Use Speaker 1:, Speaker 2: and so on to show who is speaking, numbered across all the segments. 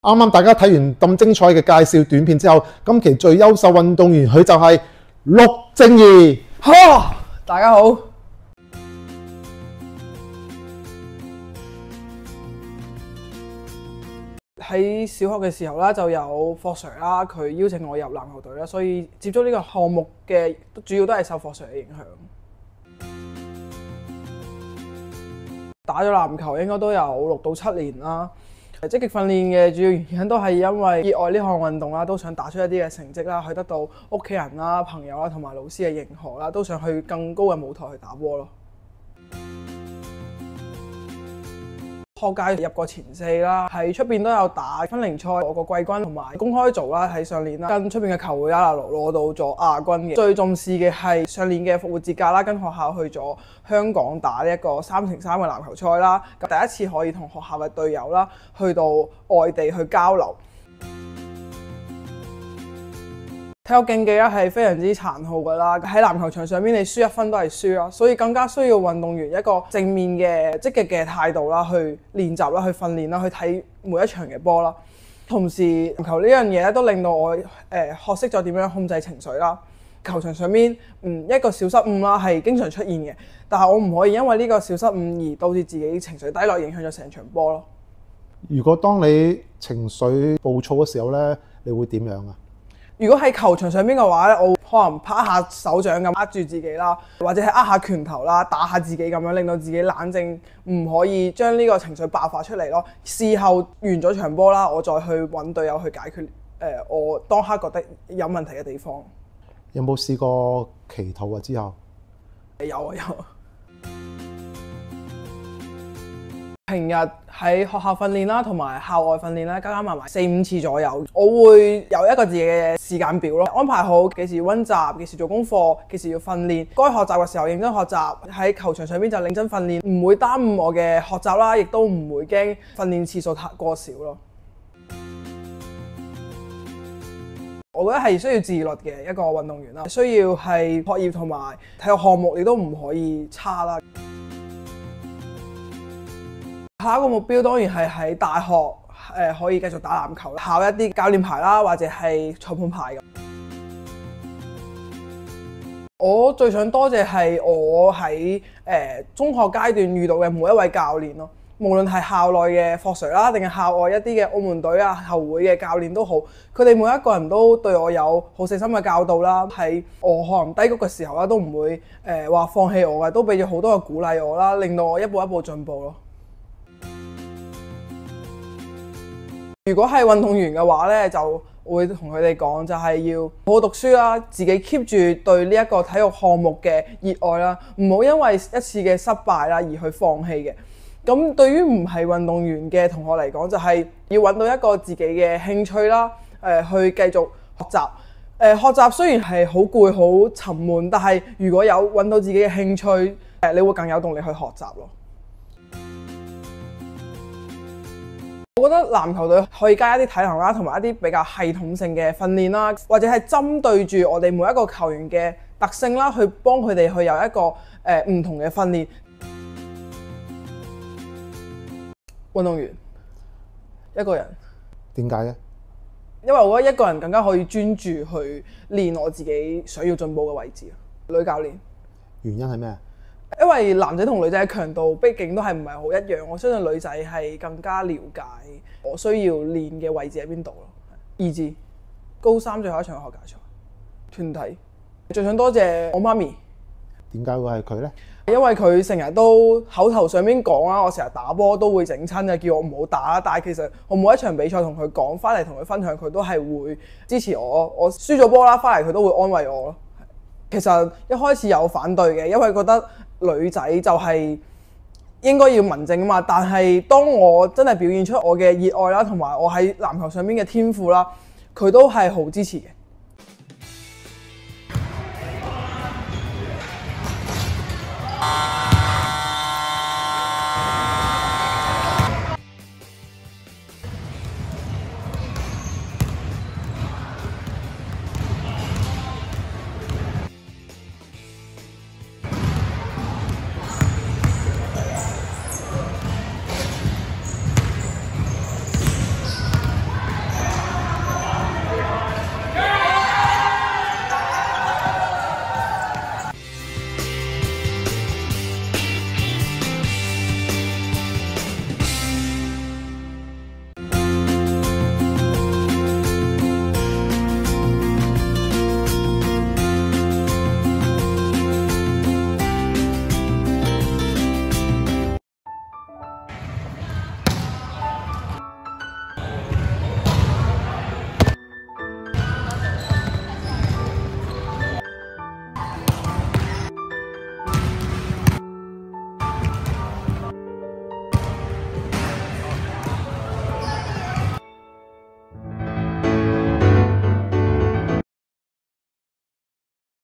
Speaker 1: 啱啱大家睇完咁精彩嘅介紹短片之後，今期最優秀運動員佢就係陸正儀。
Speaker 2: 大家好。喺小學嘅時候啦，就有霍 Sir 啦，佢邀請我入籃球隊啦，所以接觸呢個項目嘅主要都係受霍 Sir 嘅影響。打咗籃球應該都有6到7年啦。積極訓練嘅主要原因都係因為熱愛呢項運動啦，都想打出一啲嘅成績啦，去得到屋企人啦、朋友啦同埋老師嘅認可啦，都想去更高嘅舞台去打波咯。學界入過前4啦，喺出邊都有打分齡賽，攞過季軍同埋公開組啦。喺上年啦，跟出邊嘅球會啦攞到咗亞軍嘅。最重視嘅係上年嘅復活節假啦，跟學校去咗香港打呢一個3×3嘅籃球賽啦。第一次可以同學校嘅隊友啦，去到外地去交流。體育競技咧係非常之殘酷噶啦，喺籃球場上面你輸1分都係輸啦，所以更加需要運動員一個正面嘅積極嘅態度啦，去練習啦，去訓練啦，去睇每一場嘅波啦。同時籃球呢樣嘢咧都令到我學識咗點樣控制情緒啦。球場上面一個小失誤啦係經常出現嘅，但係我唔可以因為呢個小失誤而導致自己情緒低落，影響咗成場波咯。
Speaker 1: 如果當你情緒暴躁嘅時候咧，你會點樣啊？
Speaker 2: 如果喺球場上邊嘅話咧，我可能拍下手掌咁握住自己啦，或者係握下拳頭啦，打下自己咁樣，令到自己冷靜，唔可以將呢個情緒爆發出嚟咯。事後完咗場波啦，我再去揾隊友去解決我當刻覺得有問題嘅地方。
Speaker 1: 有冇試過祈禱啊？之後
Speaker 2: 有。平日喺學校訓練啦，同埋校外訓練啦，加埋4、5次左右，我會有一個自己嘅時間表咯，安排好幾時溫習、幾時做功課、幾時要訓練。該學習嘅時候認真學習，喺球場上邊就認真訓練，唔會耽誤我嘅學習啦，亦都唔會驚訓練次數太過少咯。我覺得係需要自律嘅一個運動員啦，需要係學業同埋體育項目你都唔可以差啦。下一個目標當然係喺大學可以繼續打籃球，考一啲教練牌啦，或者係裁判牌咁。我最想多謝係我喺中學階段遇到嘅每一位教練咯，無論係校內嘅霍 Sir 啦，定係校外一啲嘅澳門隊啊、球會嘅教練都好，佢哋每一個人都對我有好細心嘅教導啦，喺我可能低谷嘅時候啦，都唔會話放棄我嘅，都俾咗好多嘅鼓勵我啦，令到我一步一步進步咯。如果係運動員嘅話咧，就會同佢哋講，就係要好好讀書啦，自己 keep 住對呢一個體育項目嘅熱愛啦，唔好因為一次嘅失敗啦而去放棄嘅。咁對於唔係運動員嘅同學嚟講，就係要揾到一個自己嘅興趣啦，去繼續學習。學習雖然係好攰、好沉悶，但係如果有揾到自己嘅興趣，你會更有動力去學習咯。我覺得籃球隊可以加一啲體能啦，同埋一啲比較系統性嘅訓練啦，或者係針對住我哋每一個球員嘅特性啦，去幫佢哋去有一個唔同嘅訓練。運動員一個人
Speaker 1: 點解嘅？
Speaker 2: 因為我覺得一個人更加可以專注去練我自己想要進步嘅位置。女教練
Speaker 1: 原因係咩？
Speaker 2: 因為男仔同女仔嘅強度畢竟都係唔係好一樣，我相信女仔係更加了解我需要練嘅位置喺邊度咯。意志高3最後一場學界賽團體，最想多謝我媽咪。
Speaker 1: 點解會係佢呢？
Speaker 2: 因為佢成日都口頭上面講啦，我成日打波都會整親嘅，叫我唔好打啦。但係其實我每一場比賽同佢講，翻嚟同佢分享，佢都係會支持我。我輸咗波啦，翻嚟佢都會安慰我咯。其實一開始有反對嘅，因為覺得女仔就係應該要文靜啊嘛。但係當我真係表現出我嘅熱愛啦，同埋我喺籃球上面嘅天賦啦，佢都係好支持嘅。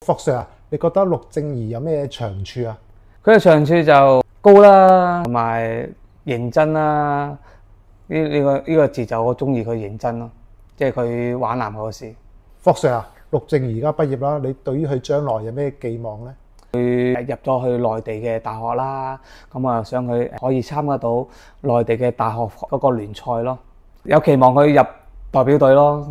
Speaker 1: 霍 Sir 啊，你覺得陸正儀有咩長處啊？
Speaker 3: 佢嘅長處就高啦，同埋認真啦。呢個字就我中意佢認真咯，即係佢玩籃球嗰時。
Speaker 1: 霍 Sir 啊，陸正儀而家畢業啦，你對於佢將來有咩寄望呢？
Speaker 3: 佢入咗去內地嘅大學啦，咁啊想佢可以參加到內地嘅大學嗰個聯賽咯，有期望佢入代表隊咯。